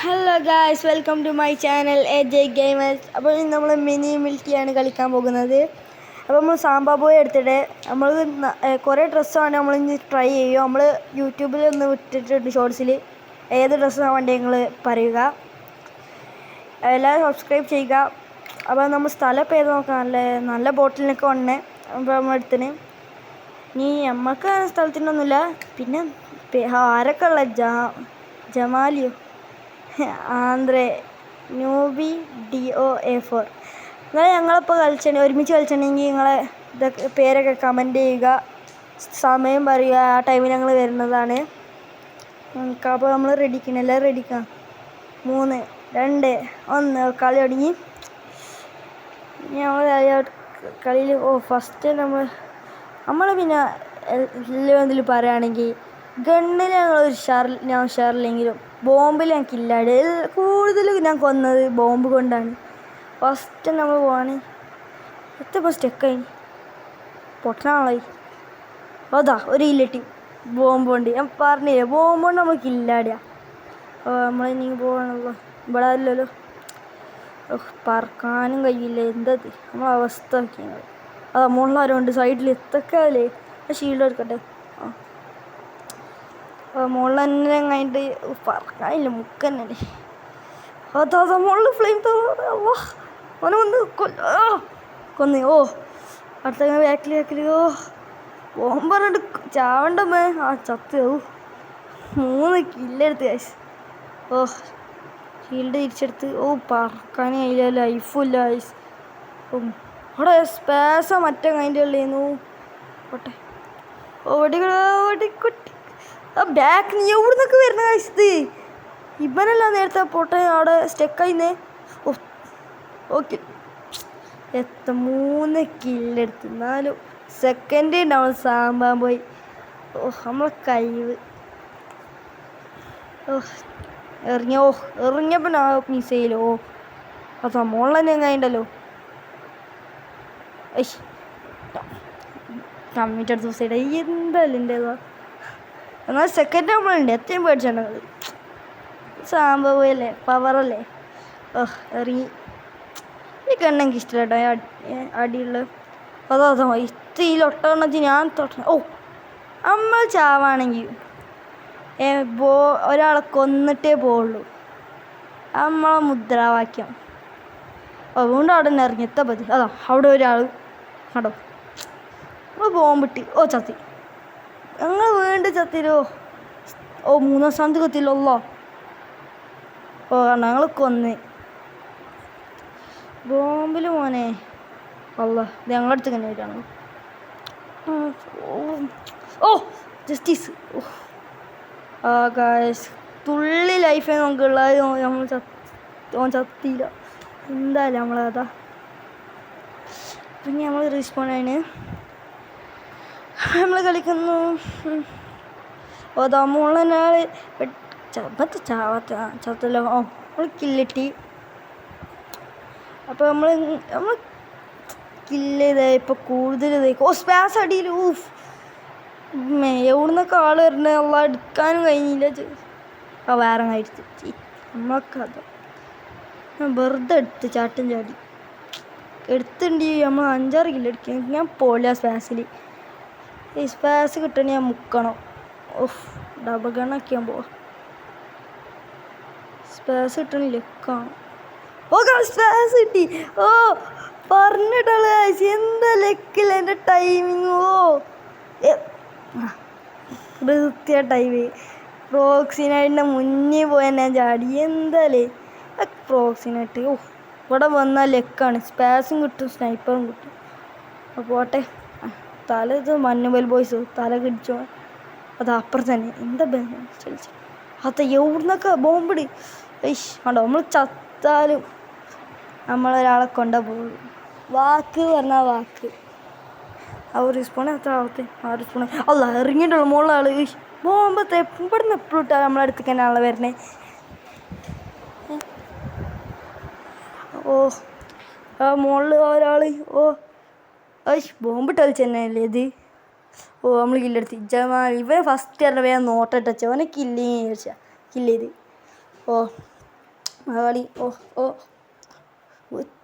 Hello guys, welcome to my channel AJ Gamers. അപ്പോൾ ഇന്ന് നമ്മൾ മിനി മിൽറ്റിയാണ് കളിക്കാൻ പോകുന്നത്. അപ്പോൾ നമ്മൾ സാമ്പാ ബോയ് എടുത്തിട്ട് നമ്മൾ കുറേ ഡ്രസ്സാണ് നമ്മൾ ഇനി ട്രൈ ചെയ്യും. നമ്മൾ യൂട്യൂബിൽ ഒന്ന് വിട്ടിട്ടുണ്ട് ഷോർട്സിൽ. ഏത് ഡ്രസ്സാണ് വേണ്ടി നിങ്ങൾ പറയുക. എല്ലാവരും സബ്സ്ക്രൈബ് ചെയ്യുക. അപ്പോൾ നമ്മൾ സ്ഥലം ഇപ്പോൾ ഏത് നോക്കാം. നല്ല ബോട്ടിലിനൊക്കെ വന്നേ അപ്പോൾ നമ്മൾ എടുത്തിന്. ഇനി നമുക്ക് സ്ഥലത്തിനൊന്നുമില്ല. പിന്നെ ആരൊക്കെ ഉള്ള ജമാലിയോ ആന്ധ്രേ ന്യൂബി DOA4 നിങ്ങൾ ഞങ്ങളിപ്പോൾ ഒരുമിച്ച് കളിച്ചിട്ടുണ്ടെങ്കിൽ നിങ്ങളെ ഇതൊക്കെ പേരൊക്കെ കമൻറ്റ് ചെയ്യുക, സമയം പറയുക. ആ ടൈമിൽ ഞങ്ങൾ വരുന്നതാണ്. അപ്പോൾ നമ്മൾ റെഡിക്കണം, എല്ലാവരും റെഡിക്കാം. 3, 2, 1 കളി തുടങ്ങി. ഞങ്ങൾ കളിയിൽ ഫസ്റ്റ് നമ്മൾ പിന്നെ എല്ലാം ഇതിൽ പറയുകയാണെങ്കിൽ ഗണ്ണിൽ ഞാൻ ഉഷാറില്ലെങ്കിലും ബോംബിൽ ഞങ്ങൾക്ക് ഇല്ലാതെ കൂടുതലും ഞാൻ കൊന്നത് ബോംബ് കൊണ്ടാണ്. ഫസ്റ്റ് നമ്മൾ പോവാണ്. എത്തപ്പോൾ സ്റ്റെക്കായി പൊട്ടനാളായി. അതാ ഒരു ഇല്ലട്ടി ബോംബ് കൊണ്ട് ഞാൻ പറഞ്ഞില്ലേ, ബോംബ് കൊണ്ട് നമുക്ക് ഇല്ലാടിയാ. നമ്മളിനി പോകണല്ലോ, ഇവിടെ അല്ലല്ലോ, പറക്കാനും കഴിയില്ല. എന്തത് നമ്മളെ അവസ്ഥ നോക്കിയത്. അതാ മുകളിലാരുണ്ട് സൈഡിൽ എത്തൊക്കെയല്ലേ. ഷീൽഡ് എടുക്കട്ടെ. മുകളിൽ തന്നെ കഴിഞ്ഞിട്ട് പറക്കാനില്ല, മുക്കന്നെ. അതാ മുകളിൽ ഫ്ലെയിം അവനെ വന്ന് കൊന്ന്. അടുത്ത ബാക്കിൽ ബോംബ് പറഞ്ഞിട്ട് ചാവണ്ടമ്മേ. ചത്ത് 3 കില്ലെടുത്ത് ഗൈസ്. ഷീൽഡ് തിരിച്ചെടുത്ത്. പറക്കാൻ കഴിയില്ല, ലൈഫും ഇല്ല ഗൈസ്. അവിടെ സ്പേസാ മറ്റേ കഴിഞ്ഞ ഉള്ളേന്നു. പോട്ടെ. ഓടിക്കുട്ടി ബാക്ക് നീ എവിടെ നിന്നൊക്കെ വരുന്ന കഴിച്ചത്. ഇവനല്ല നേരത്തെ പോട്ടെ അവിടെ സ്റ്റെക്കായിന്നേ. ഓക്കെ, 3 കില്ലെടുത്ത് 4 സെക്കൻഡ് ഉണ്ടാവും. സാമ്പാൻ പോയി. നമ്മളെ കഴിവ് എറിഞ്ഞപ്പോൾ മിസൈലോ. അതാ മോളിൽ തന്നെ കഴിഞ്ഞല്ലോ. കമ്മിറ്റ് അടുത്ത സൈഡ് എന്തായാലും എൻ്റെതാ. എന്നാൽ സെക്കൻഡ് നമ്മളുണ്ട്. എത്രയും പേടിച്ചാണ് ഞങ്ങൾ. സാമ്പവല്ലേ, പവറല്ലേ. ഇറങ്ങി. ഈ കണ്ണെനിക്ക് ഇഷ്ടമല്ല കേട്ടോ, അടിയുള്ളത്. അതാ ഇത്തിയിലൊട്ടെണ്ണച്ച് ഞാൻ നമ്മൾ ചാവാണെങ്കിൽ ഒരാളെ കൊന്നിട്ടേ പോവുള്ളൂ. നമ്മളെ മുദ്രാവാക്യം. അതുകൊണ്ട് അവിടെ നിന്ന് ഇറങ്ങിയെത്താൻ മതി. അതാ അവിടെ ഒരാൾ കണ്ടോ. നമ്മൾ ബോംബിട്ട് ചത്തി. ഞങ്ങൾ വീണ്ടും ചത്തിരോ. 3-ാം സ്ഥാനത്ത് കത്തില്ലല്ലോ. ഞങ്ങൾ കൊന്ന് ബോംബിൽ മോനെ. ഇത് ഞങ്ങളുടെ അടുത്ത് തന്നെ വരികയാണ്. ജസ്റ്റിസ്. ഗായ്സ്, തുള്ളി ലൈഫേ നമുക്കുള്ളത്. നമ്മൾ ചത്തിയില്ല എന്തായാലും നമ്മളതാ. പിന്നെ നമ്മൾ റീസ്പോണാണ് നമ്മൾ കളിക്കുന്നു. മുകളിൽ ചത്തല്ലോ. നമ്മൾ കില്ലിട്ടി. അപ്പോൾ നമ്മൾ കില്ല് ചെയ്താൽ ഇപ്പോൾ കൂടുതൽ സ്പാസ് അടിയിൽ. എവിടുന്നൊക്കെ ആൾ വരണേ. എടുക്കാനും കഴിഞ്ഞില്ല. വേറെ കഴിച്ച് നമ്മളൊക്കെ വെറുതെ എടുത്ത് ചാട്ടും ചാടി എടുത്തിട്ടുണ്ട്. നമ്മൾ 5-6 കില്ലെടുക്കും. ഞാൻ പോല സ്പാസിൽ. ഈ സ്പാസ് കിട്ടണേ ഞാൻ മുക്കണം. ഡബിൾ ഗണ്ണൊക്കെ ഞാൻ പോവാം. സ്പാസ് കിട്ടണില്ല. സ്പാസ് കിട്ടി. പറഞ്ഞിട്ടുള്ള എന്താ ലെക്കില്ല എൻ്റെ ടൈമിങ്. വൃത്തിയ ടൈമിങ്. പ്രോക്സിനായിട്ടിൻ്റെ മുന്നേ പോയാൽ ഞാൻ ചാടി. എന്തായാലേ പ്രോക്സിനായിട്ട് ഇവിടെ വന്നാൽ ലെക്കാണ്. സ്പാസും കിട്ടും, സ്നൈപ്പറും കിട്ടും. പോട്ടെ. തല മഞ്ഞുബൽ ബോയ്സ് തല കിടിച്ചോ. അത് അപ്പുറത്ത് തന്നെ. എന്താ ചലിച്ചു. എവിടുന്നൊക്കെ ബോംബിട്. കണ്ടോ, നമ്മൾ ചത്താലും നമ്മളൊരാളെ കൊണ്ടാ പോകുള്ളൂ. വാക്ക് പറഞ്ഞാൽ വാക്ക്. റെസ്പോണ്ട് എത്ര ആവത്തെ. റെസ്പോണ്ട് ഇറങ്ങിയിട്ടുള്ളൂ മുകളിൽ ആൾ. ബോംബത്തെ ഇവിടുന്ന് എപ്പോഴും ഇട്ടാൽ നമ്മളെ അടുത്തേക്ക് തന്നെ ആളെ വരണേ. മുകളിൽ ഒരാൾ. ബോംബിട്ട് കളിച്ച് തന്നെയല്ലേ ഇത്. നമ്മൾ കില്ലെടുത്ത്. ജമാൽ ഇവനെ ഫസ്റ്റ് പറഞ്ഞ വേഗം നോട്ടിട്ടച്ച. അവനെ കില്ല് ചെയ്ത്. ആ കളി ഓ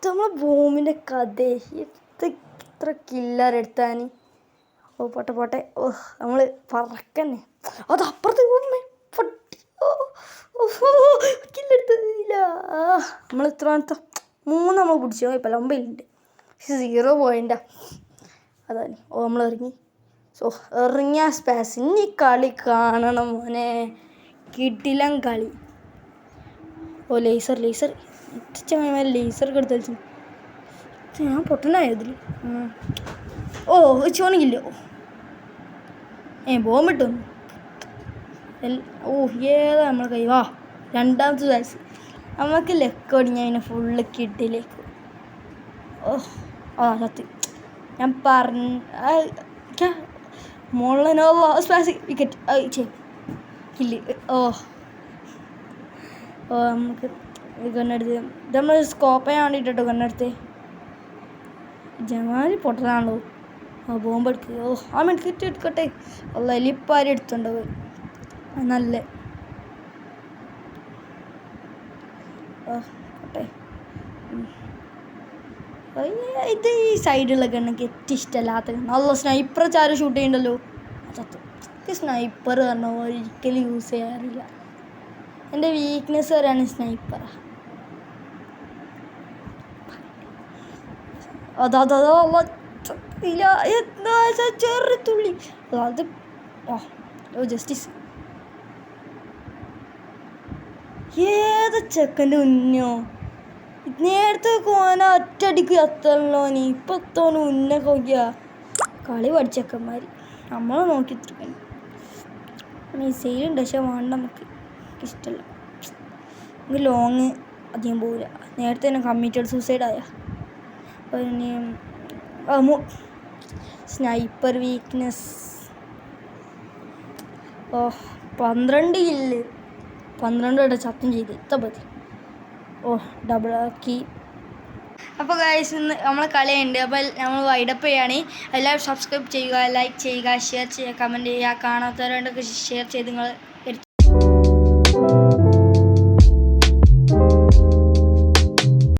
നമ്മളെ ഭൂമിൻ്റെ കഥ ഇത്ര കില്ലറെടുത്താൻ. പോട്ടെ നമ്മൾ പറക്കന്നെ. അത് അപ്പുറത്ത് കില്ലെടുത്തില്ല. നമ്മൾ ഇത്രാമത്തെ 3 നമ്മൾ പിടിച്ചു. കുഴപ്പമില്ല, 9 0 പോയിൻ്റാ. അതാണ് നമ്മൾ ഇറങ്ങി. ഇറങ്ങിയ സ്പേസ് ഇനി കളി കാണണം മോനെ. കിടിലൻ കളി. ലേസർ ചങ്ങന്മാർ ലേസറൊക്കെ എടുത്ത് കളിച്ചു. ഞാൻ പൊട്ടനായതിൽ ചോണിക്കില്ലോ. ബോംബിട്ടൊന്നു. ഏതാ നമ്മൾ കൈ. രണ്ടാമത്തെ ചാൻസ് നമുക്ക് ലെക്കോടി. ഞാൻ പിന്നെ ഫുള്ള് കിട്ടിലേക്ക്. സത്യം ഞാൻ മോളനോ സ്പാസ് വിക്കറ്റ് കില്ല്. നമുക്ക് ഗണ്ണെടുത്ത് നമ്മൾ സ്കോപ്പ് ചെയ്യാൻ വേണ്ടിയിട്ടോ ഗണ്ണെടുത്ത്. ജമാലി പൊട്ടനാണല്ലോ. ബോംബ് എടുക്കുക. ആ മെഡിക്കറ്റ് എടുക്കട്ടെ. എലിപ്പാരി എടുത്തുണ്ടാവും. നല്ല ഇത് ഈ സൈഡിലുള്ള ഗണ്ണൊക്കെ ഏറ്റവും ഇഷ്ടമല്ലാത്ത. നല്ല സ്നൈപ്പർ ചാരം ഷൂട്ട് ചെയ്യണ്ടല്ലോ. സത്യം സ്നൈപ്പർ പറഞ്ഞ ഒരിക്കലും യൂസ് ചെയ്യാറില്ല. എൻ്റെ വീക്ക്നെസ് വരെയാണ് സ്നൈപ്പറാ. ചെറുത്തുള്ളി അത് ജസ്റ്റിസ്. ഏത് ചെക്കൻ്റെ ഉന്നോ നേരത്തെ കോന ഒറ്റടിക്ക് എത്തണല്ലോ. നീ ഇപ്പം എത്തോന്ന് ഉന്നൊക്കെ നോക്കിയാ. കളി പഠിച്ചക്കന്മാർ നമ്മളെ നോക്കി തീർക്കണം. മിസൈലുണ്ട് പക്ഷെ വേണ്ട, നമുക്ക് ഇഷ്ടമല്ല. നമുക്ക് ലോങ് അധികം പോകില്ല. നേരത്തെ തന്നെ കമ്മിറ്റഡ് സൂസൈഡായ. പിന്നെ സ്നൈപ്പർ വീക്ക്നെസ്. 12 കില്ല് 12 ചത്തം ചെയ്ത് എത്തപ്പതി. ഡബിൾ ആക്കി. അപ്പോൾ ഗൈസ് ഇന്ന് നമ്മളെ കളിയുണ്ട്. അപ്പോൾ നമ്മൾ വൈഡപ്പ് ചെയ്യാണ്. എല്ലാവരും സബ്സ്ക്രൈബ് ചെയ്യുക, ലൈക്ക് ചെയ്യുക, ഷെയർ ചെയ്യുക, കമൻറ്റ് ചെയ്യുക. കാണാത്തവരോടൊക്കെ ഷെയർ ചെയ്ത് നിങ്ങൾ